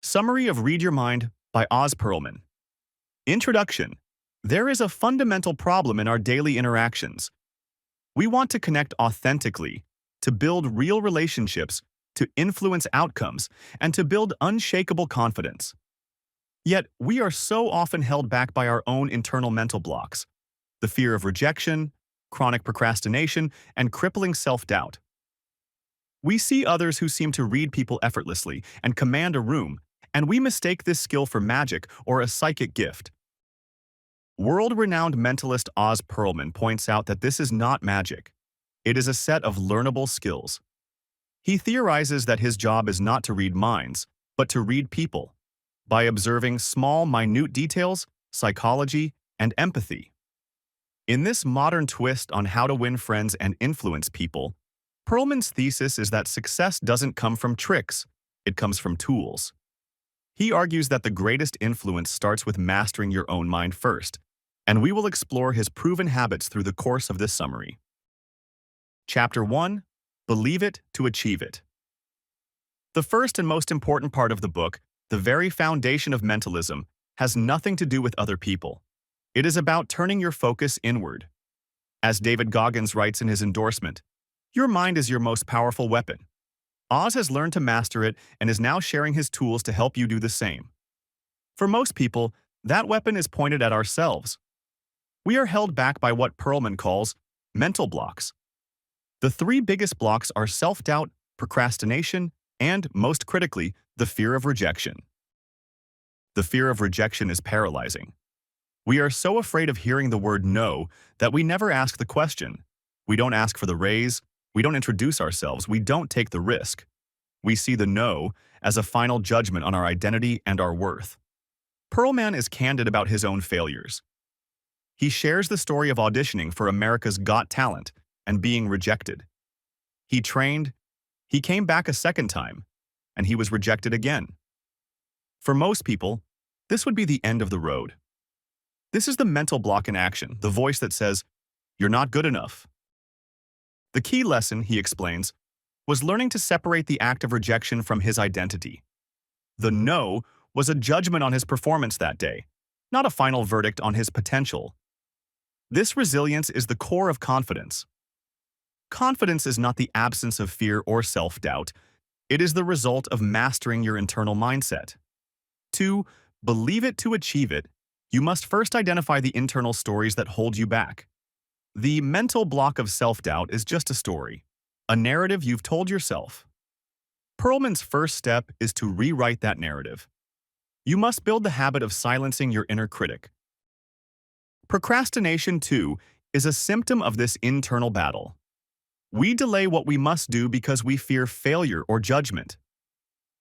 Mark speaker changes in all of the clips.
Speaker 1: Summary of Read Your Mind by Oz Pearlman. Introduction. There is a fundamental problem in our daily interactions. We want to connect authentically, to build real relationships, to influence outcomes, and to build unshakable confidence. Yet, we are so often held back by our own internal mental blocks, the fear of rejection, chronic procrastination, and crippling self-doubt. We see others who seem to read people effortlessly and command a room, and we mistake this skill for magic or a psychic gift. World-renowned mentalist Oz Pearlman points out that this is not magic. It is a set of learnable skills. He theorizes that his job is not to read minds, but to read people, by observing small, minute details, psychology, and empathy. In this modern twist on how to win friends and influence people, Pearlman's thesis is that success doesn't come from tricks, it comes from tools. He argues that the greatest influence starts with mastering your own mind first, and we will explore his proven habits through the course of this summary. Chapter 1. Believe it to achieve it. The first and most important part of the book, the very foundation of mentalism, has nothing to do with other people. It is about turning your focus inward. As David Goggins writes in his endorsement, your mind is your most powerful weapon. Oz has learned to master it and is now sharing his tools to help you do the same. For most people, that weapon is pointed at ourselves. We are held back by what Pearlman calls mental blocks. The three biggest blocks are self-doubt, procrastination, and, most critically, the fear of rejection. The fear of rejection is paralyzing. We are so afraid of hearing the word no that we never ask the question. We don't ask for the raise. We don't introduce ourselves. We don't take the risk. We see the no as a final judgment on our identity and our worth. Pearlman is candid about his own failures. He shares the story of auditioning for America's Got Talent and being rejected. He trained, he came back a second time, and he was rejected again. For most people, this would be the end of the road. This is the mental block in action, the voice that says, "You're not good enough." The key lesson, he explains, was learning to separate the act of rejection from his identity. The no was a judgment on his performance that day, not a final verdict on his potential. This resilience is the core of confidence. Confidence is not the absence of fear or self-doubt. It is the result of mastering your internal mindset. To believe it to achieve it, you must first identify the internal stories that hold you back. The mental block of self-doubt is just a story, a narrative you've told yourself. Pearlman's first step is to rewrite that narrative. You must build the habit of silencing your inner critic. Procrastination, too, is a symptom of this internal battle. We delay what we must do because we fear failure or judgment.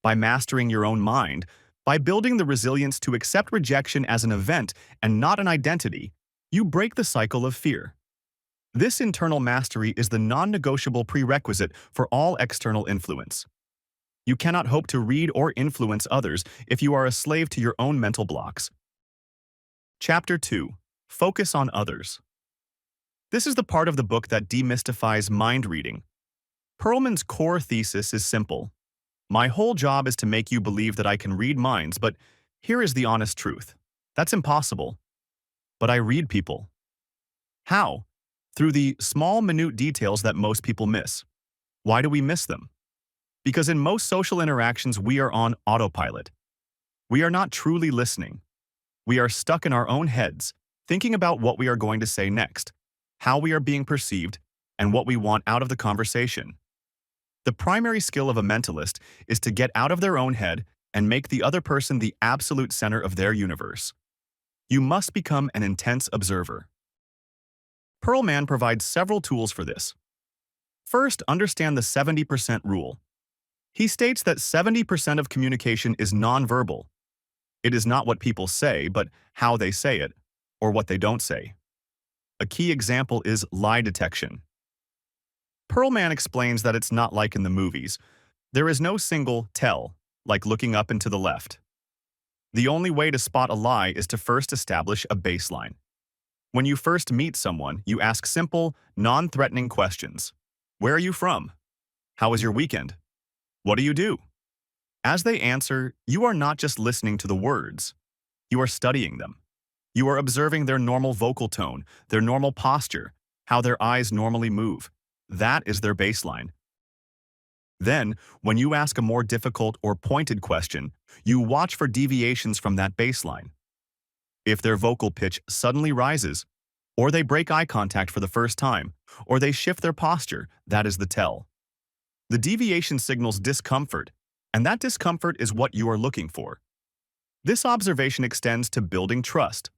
Speaker 1: By mastering your own mind, by building the resilience to accept rejection as an event and not an identity, you break the cycle of fear. This internal mastery is the non-negotiable prerequisite for all external influence. You cannot hope to read or influence others if you are a slave to your own mental blocks. Chapter 2. Focus on others. This is the part of the book that demystifies mind reading. Pearlman's core thesis is simple. My whole job is to make you believe that I can read minds, but here is the honest truth. That's impossible. But I read people. How? Through the small, minute details that most people miss. Why do we miss them? Because in most social interactions, we are on autopilot. We are not truly listening. We are stuck in our own heads, thinking about what we are going to say next, how we are being perceived, and what we want out of the conversation. The primary skill of a mentalist is to get out of their own head and make the other person the absolute center of their universe. You must become an intense observer. Pearlman provides several tools for this. First, understand the 70% rule. He states that 70% of communication is nonverbal. It is not what people say, but how they say it, or what they don't say. A key example is lie detection. Pearlman explains that it's not like in the movies. There is no single tell, like looking up and to the left. The only way to spot a lie is to first establish a baseline. When you first meet someone, you ask simple, non-threatening questions. Where are you from? How was your weekend? What do you do? As they answer, you are not just listening to the words. You are studying them. You are observing their normal vocal tone, their normal posture, how their eyes normally move. That is their baseline. Then, when you ask a more difficult or pointed question, you watch for deviations from that baseline. If their vocal pitch suddenly rises, or they break eye contact for the first time, or they shift their posture, that is the tell. The deviation signals discomfort, and that discomfort is what you are looking for. This observation extends to building trust.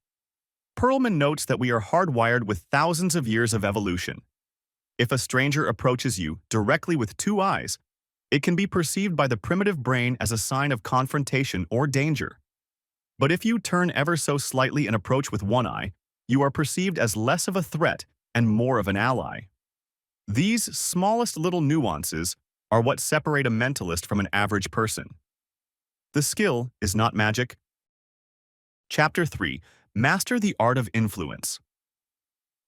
Speaker 1: Pearlman notes that we are hardwired with thousands of years of evolution. If a stranger approaches you directly with two eyes, it can be perceived by the primitive brain as a sign of confrontation or danger. But if you turn ever so slightly and approach with one eye, you are perceived as less of a threat and more of an ally. These smallest little nuances are what separate a mentalist from an average person. The skill is not magic. Chapter 3. Master the art of influence.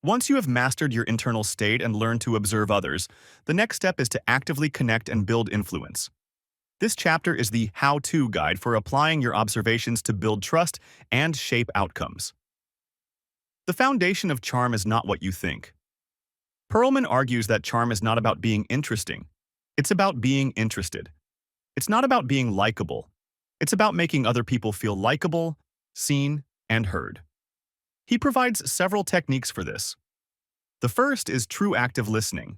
Speaker 1: Once you have mastered your internal state and learned to observe others, the next step is to actively connect and build influence. This chapter is the how-to guide for applying your observations to build trust and shape outcomes. The foundation of charm is not what you think. Pearlman argues that charm is not about being interesting. It's about being interested. It's not about being likable. It's about making other people feel likable, seen, and heard. He provides several techniques for this. The first is true active listening.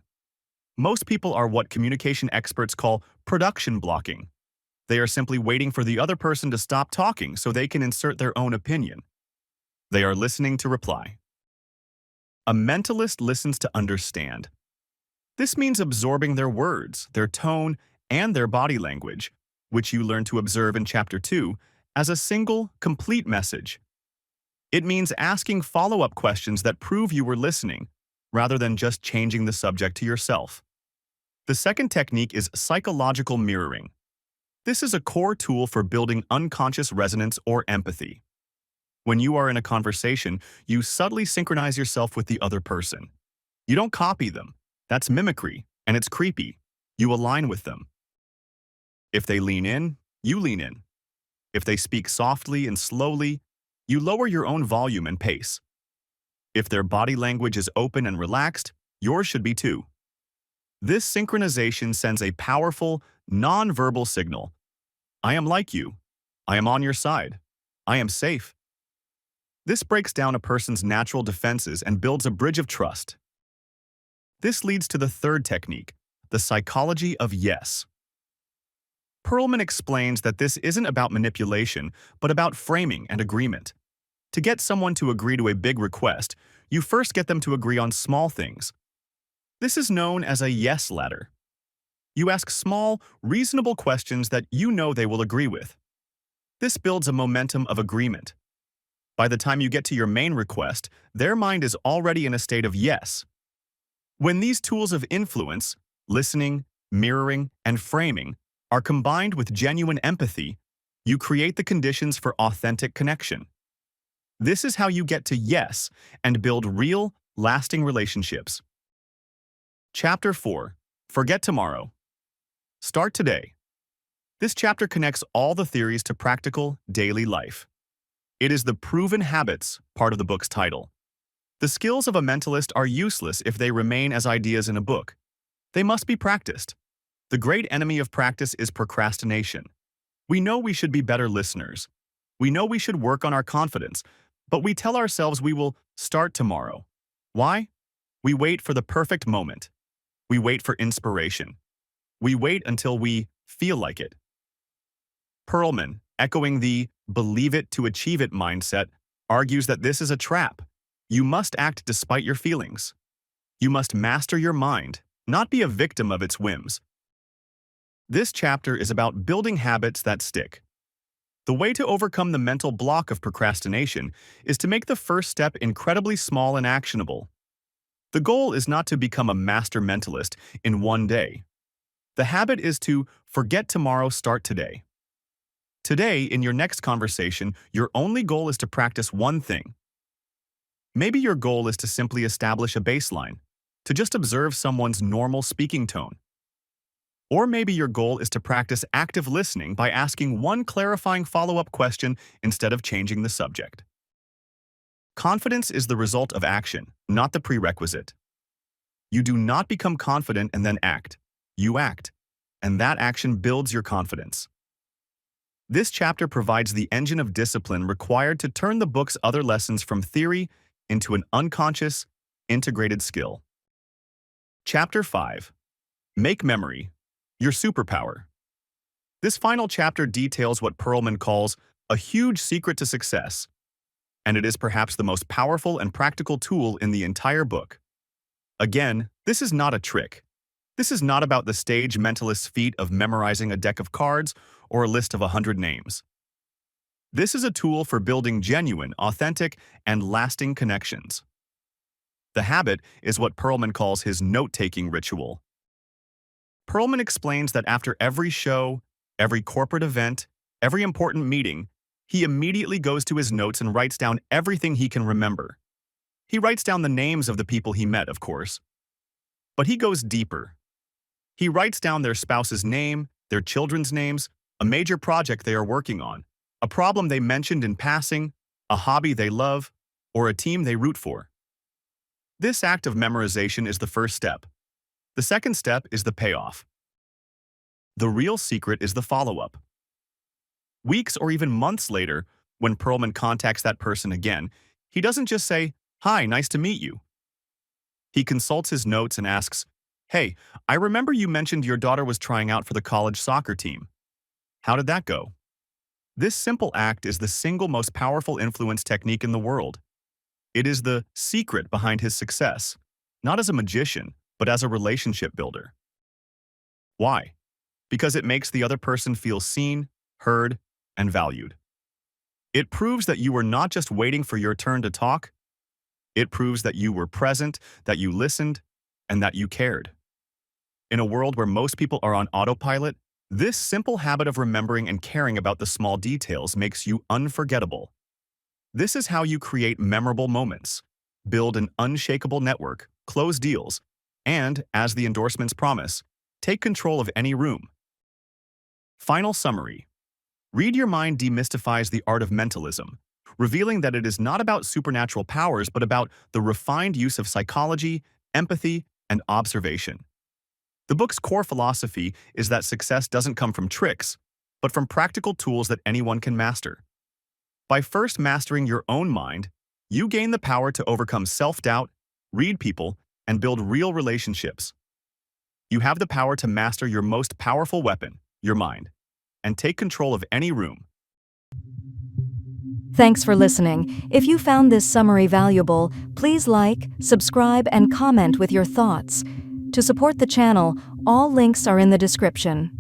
Speaker 1: Most people are what communication experts call production blocking. They are simply waiting for the other person to stop talking so they can insert their own opinion. They are listening to reply. A mentalist listens to understand. This means absorbing their words, their tone, and their body language, which you learn to observe in Chapter 2, as a single, complete message. It means asking follow-up questions that prove you were listening, rather than just changing the subject to yourself. The second technique is psychological mirroring. This is a core tool for building unconscious resonance or empathy. When you are in a conversation, you subtly synchronize yourself with the other person. You don't copy them. That's mimicry, and it's creepy. You align with them. If they lean in, you lean in. If they speak softly and slowly, you lower your own volume and pace. If their body language is open and relaxed, yours should be too. This synchronization sends a powerful, non-verbal signal. I am like you. I am on your side. I am safe. This breaks down a person's natural defenses and builds a bridge of trust. This leads to the third technique, the psychology of yes. Pearlman explains that this isn't about manipulation, but about framing and agreement. To get someone to agree to a big request, you first get them to agree on small things. This is known as a yes ladder. You ask small, reasonable questions that you know they will agree with. This builds a momentum of agreement. By the time you get to your main request, their mind is already in a state of yes. When these tools of influence, listening, mirroring, and framing, are combined with genuine empathy, you create the conditions for authentic connection. This is how you get to yes and build real, lasting relationships. Chapter 4. Forget tomorrow. Start today. This chapter connects all the theories to practical, daily life. It is the proven habits part of the book's title. The skills of a mentalist are useless if they remain as ideas in a book. They must be practiced. The great enemy of practice is procrastination. We know we should be better listeners. We know we should work on our confidence, but we tell ourselves we will start tomorrow. Why? We wait for the perfect moment. We wait for inspiration. We wait until we feel like it. Pearlman, echoing the believe it to achieve it mindset, argues that this is a trap. You must act despite your feelings. You must master your mind, not be a victim of its whims. This chapter is about building habits that stick. The way to overcome the mental block of procrastination is to make the first step incredibly small and actionable. The goal is not to become a master mentalist in one day. The habit is to forget tomorrow, start today. Today, in your next conversation, your only goal is to practice one thing. Maybe your goal is to simply establish a baseline, to just observe someone's normal speaking tone. Or maybe your goal is to practice active listening by asking one clarifying follow-up question instead of changing the subject. Confidence is the result of action, not the prerequisite. You do not become confident and then act. You act, and that action builds your confidence. This chapter provides the engine of discipline required to turn the book's other lessons from theory into an unconscious, integrated skill. Chapter 5. Make Memory, Your Superpower. This final chapter details what Pearlman calls a huge secret to success, and it is perhaps the most powerful and practical tool in the entire book. Again, this is not a trick. This is not about the stage mentalist's feat of memorizing a deck of cards or a list of 100 names. This is a tool for building genuine, authentic, and lasting connections. The habit is what Pearlman calls his note-taking ritual. Pearlman explains that after every show, every corporate event, every important meeting, he immediately goes to his notes and writes down everything he can remember. He writes down the names of the people he met, of course. But he goes deeper. He writes down their spouse's name, their children's names, a major project they are working on, a problem they mentioned in passing, a hobby they love, or a team they root for. This act of memorization is the first step. The second step is the payoff. The real secret is the follow-up. Weeks or even months later, when Pearlman contacts that person again, he doesn't just say, "Hi, nice to meet you." He consults his notes and asks, "Hey, I remember you mentioned your daughter was trying out for the college soccer team. How did that go?" This simple act is the single most powerful influence technique in the world. It is the secret behind his success, not as a magician, but as a relationship builder. Why? Because it makes the other person feel seen, heard, and valued. It proves that you were not just waiting for your turn to talk. It proves that you were present, that you listened, and that you cared. In a world where most people are on autopilot, this simple habit of remembering and caring about the small details makes you unforgettable. This is how you create memorable moments, build an unshakable network, close deals, and, as the endorsements promise, take control of any room. Final summary. Read Your Mind demystifies the art of mentalism, revealing that it is not about supernatural powers but about the refined use of psychology, empathy, and observation. The book's core philosophy is that success doesn't come from tricks, but from practical tools that anyone can master. By first mastering your own mind, you gain the power to overcome self-doubt, read people, and build real relationships. You have the power to master your most powerful weapon, your mind, and take control of any room.
Speaker 2: Thanks for listening. If you found this summary valuable, please like, subscribe, and comment with your thoughts. To support the channel, all links are in the description.